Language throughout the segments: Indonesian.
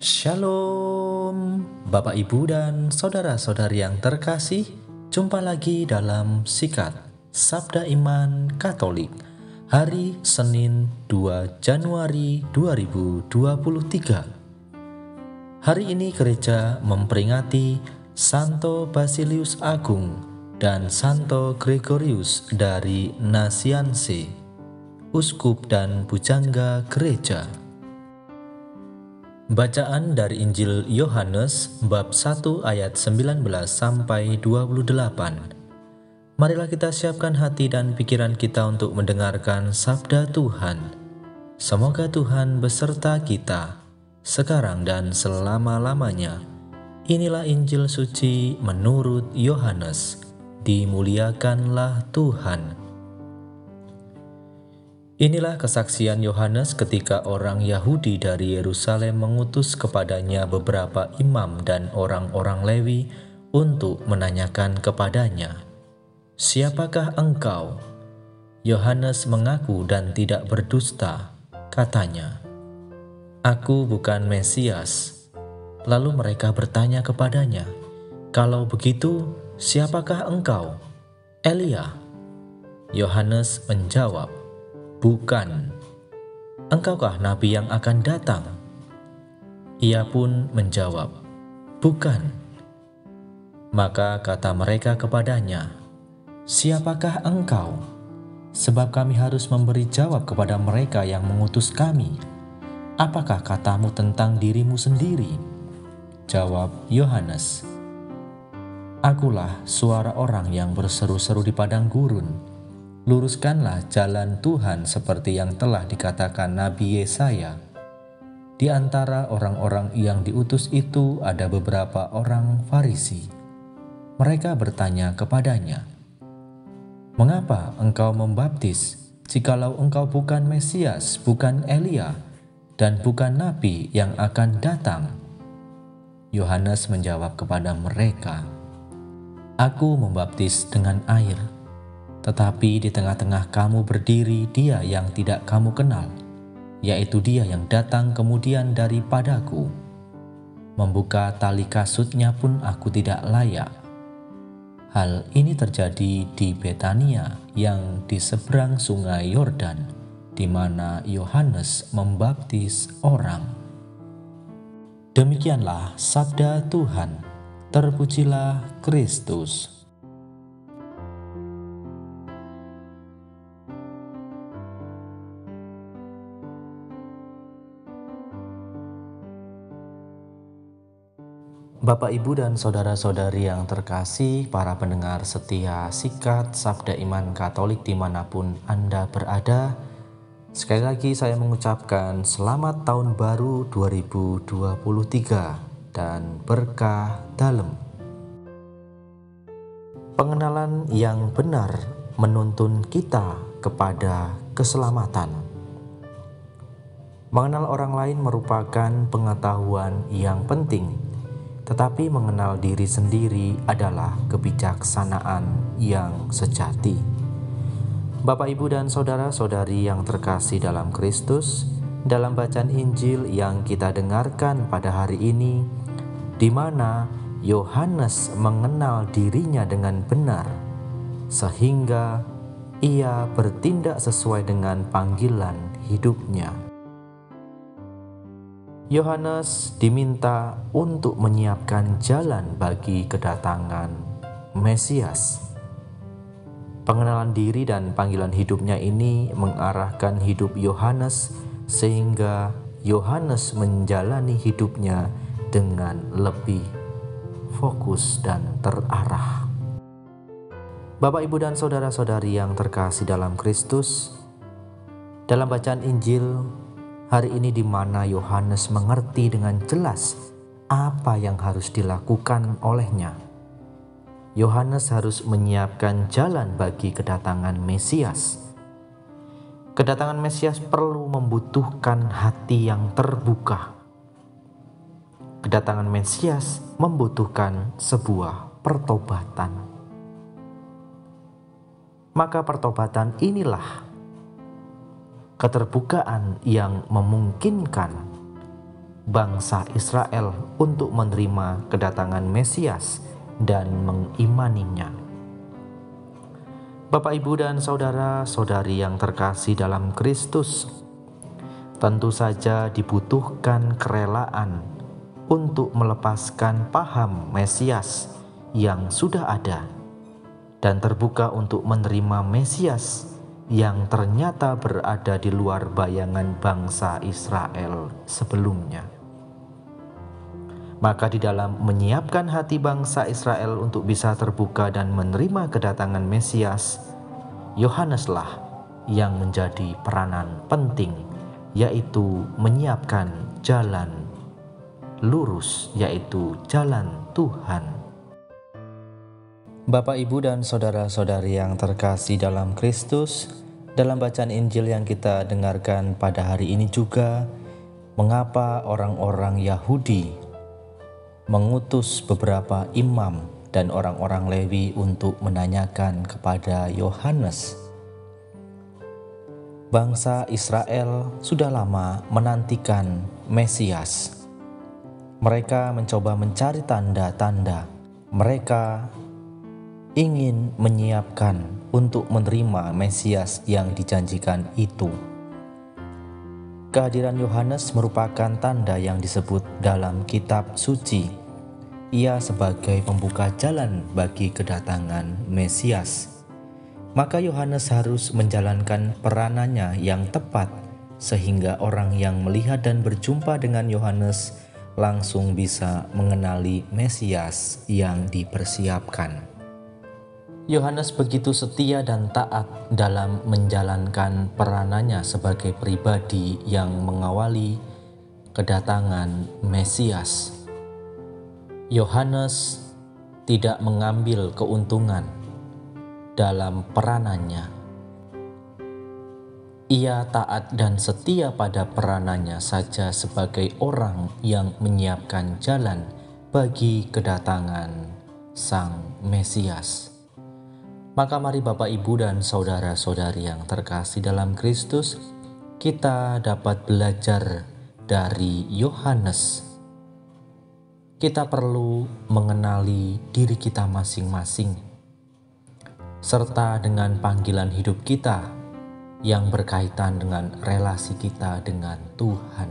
Shalom, Bapak Ibu dan saudara-saudari yang terkasih. Jumpa lagi dalam Sikat Sabda Iman Katolik, hari Senin 2 Januari 2023. Hari ini gereja memperingati Santo Basilius Agung dan Santo Gregorius dari Nazianze, uskup dan pujangga gereja. Bacaan dari Injil Yohanes bab 1 ayat 19 sampai 28. Marilah kita siapkan hati dan pikiran kita untuk mendengarkan sabda Tuhan. Semoga Tuhan beserta kita sekarang dan selama-lamanya. Inilah Injil suci menurut Yohanes. Dimuliakanlah Tuhan. Inilah kesaksian Yohanes ketika orang Yahudi dari Yerusalem mengutus kepadanya beberapa imam dan orang-orang Lewi untuk menanyakan kepadanya, "Siapakah engkau?" Yohanes mengaku dan tidak berdusta, katanya, "Aku bukan Mesias." Lalu mereka bertanya kepadanya, "Kalau begitu, siapakah engkau?" "Elia." Yohanes menjawab, "Bukan." "Engkaukah nabi yang akan datang?" Ia pun menjawab, "Bukan." Maka kata mereka kepadanya, "Siapakah engkau? Sebab kami harus memberi jawab kepada mereka yang mengutus kami. Apakah katamu tentang dirimu sendiri?" Jawab Yohanes, "Akulah suara orang yang berseru-seru di padang gurun. Luruskanlah jalan Tuhan seperti yang telah dikatakan Nabi Yesaya." Di antara orang-orang yang diutus itu ada beberapa orang Farisi. Mereka bertanya kepadanya, "Mengapa engkau membaptis, jikalau engkau bukan Mesias, bukan Elia, dan bukan Nabi yang akan datang?" Yohanes menjawab kepada mereka, "Aku membaptis dengan air. Tetapi di tengah-tengah kamu berdiri Dia yang tidak kamu kenal, yaitu Dia yang datang kemudian daripadaku. Membuka tali kasutnya pun aku tidak layak." Hal ini terjadi di Betania yang di seberang sungai Yordan, di mana Yohanes membaptis orang. Demikianlah sabda Tuhan. Terpujilah Kristus. Bapak, Ibu, dan saudara-saudari yang terkasih, para pendengar setia Sikat Sabda Iman Katolik dimanapun Anda berada, sekali lagi saya mengucapkan selamat tahun baru 2023 dan berkah dalam. Pengenalan yang benar menuntun kita kepada keselamatan. Mengenal orang lain merupakan pengetahuan yang penting, tetapi mengenal diri sendiri adalah kebijaksanaan yang sejati. Bapak, Ibu, dan saudara-saudari yang terkasih dalam Kristus, dalam bacaan Injil yang kita dengarkan pada hari ini, di mana Yohanes mengenal dirinya dengan benar, sehingga ia bertindak sesuai dengan panggilan hidupnya. Yohanes diminta untuk menyiapkan jalan bagi kedatangan Mesias. Pengenalan diri dan panggilan hidupnya ini mengarahkan hidup Yohanes sehingga Yohanes menjalani hidupnya dengan lebih fokus dan terarah. Bapak, Ibu, dan saudara-saudari yang terkasih dalam Kristus, dalam bacaan Injil hari ini di mana Yohanes mengerti dengan jelas apa yang harus dilakukan olehnya. Yohanes harus menyiapkan jalan bagi kedatangan Mesias. Kedatangan Mesias perlu membutuhkan hati yang terbuka. Kedatangan Mesias membutuhkan sebuah pertobatan. Maka pertobatan inilah keterbukaan yang memungkinkan bangsa Israel untuk menerima kedatangan Mesias dan mengimaninya. Bapak, Ibu, dan saudara-saudari yang terkasih dalam Kristus, tentu saja dibutuhkan kerelaan untuk melepaskan paham Mesias yang sudah ada dan terbuka untuk menerima Mesias yang ternyata berada di luar bayangan bangsa Israel sebelumnya. Maka di dalam menyiapkan hati bangsa Israel untuk bisa terbuka dan menerima kedatangan Mesias, Yohaneslah yang menjadi peranan penting, yaitu menyiapkan jalan lurus, yaitu jalan Tuhan. Bapak, Ibu, dan saudara-saudari yang terkasih dalam Kristus, dalam bacaan Injil yang kita dengarkan pada hari ini juga, mengapa orang-orang Yahudi mengutus beberapa imam dan orang-orang Lewi untuk menanyakan kepada Yohanes. Bangsa Israel sudah lama menantikan Mesias. Mereka mencoba mencari tanda-tanda. Mereka ingin menyiapkan untuk menerima Mesias yang dijanjikan itu. Kehadiran Yohanes merupakan tanda yang disebut dalam kitab suci. Ia sebagai pembuka jalan bagi kedatangan Mesias. Maka Yohanes harus menjalankan peranannya yang tepat, sehingga orang yang melihat dan berjumpa dengan Yohanes langsung bisa mengenali Mesias yang dipersiapkan. Yohanes begitu setia dan taat dalam menjalankan peranannya sebagai pribadi yang mengawali kedatangan Mesias. Yohanes tidak mengambil keuntungan dalam peranannya. Ia taat dan setia pada peranannya saja sebagai orang yang menyiapkan jalan bagi kedatangan Sang Mesias. Maka mari Bapak, Ibu, dan saudara-saudari yang terkasih dalam Kristus, kita dapat belajar dari Yohanes. Kita perlu mengenali diri kita masing-masing, serta dengan panggilan hidup kita yang berkaitan dengan relasi kita dengan Tuhan.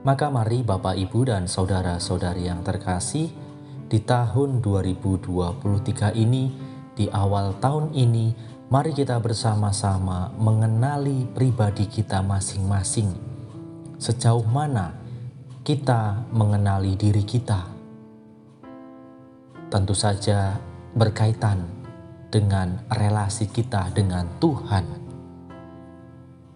Maka mari Bapak, Ibu, dan saudara-saudari yang terkasih, di tahun 2023 ini, di awal tahun ini, mari kita bersama-sama mengenali pribadi kita masing-masing. Sejauh mana kita mengenali diri kita? Tentu saja berkaitan dengan relasi kita dengan Tuhan.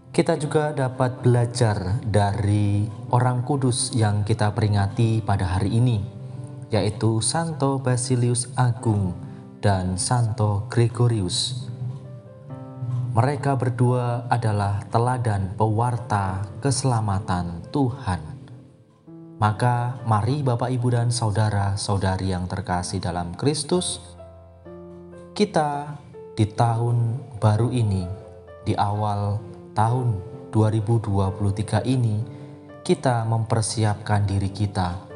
Kita juga dapat belajar dari orang kudus yang kita peringati pada hari ini, yaitu Santo Basilius Agung dan Santo Gregorius. Mereka berdua adalah teladan pewarta keselamatan Tuhan. Maka mari Bapak, Ibu, dan saudara-saudari yang terkasih dalam Kristus, kita di tahun baru ini, di awal tahun 2023 ini, kita mempersiapkan diri kita.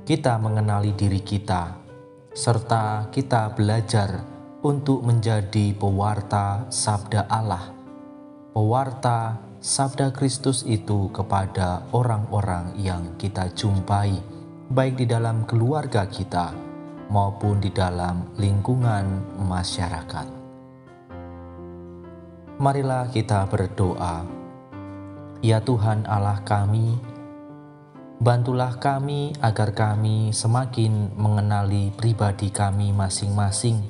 Kita mengenali diri kita, serta kita belajar untuk menjadi pewarta sabda Allah, pewarta sabda Kristus itu kepada orang-orang yang kita jumpai, baik di dalam keluarga kita maupun di dalam lingkungan masyarakat. Marilah kita berdoa. Ya Tuhan Allah kami, bantulah kami agar kami semakin mengenali pribadi kami masing-masing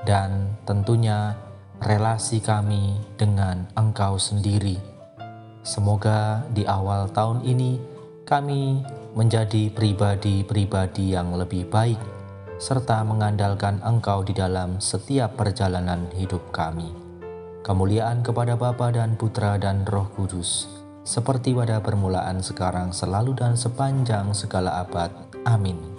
dan tentunya relasi kami dengan Engkau sendiri. Semoga di awal tahun ini kami menjadi pribadi-pribadi yang lebih baik serta mengandalkan Engkau di dalam setiap perjalanan hidup kami. Kemuliaan kepada Bapa dan Putra dan Roh Kudus, seperti pada permulaan, sekarang, selalu, dan sepanjang segala abad. Amin.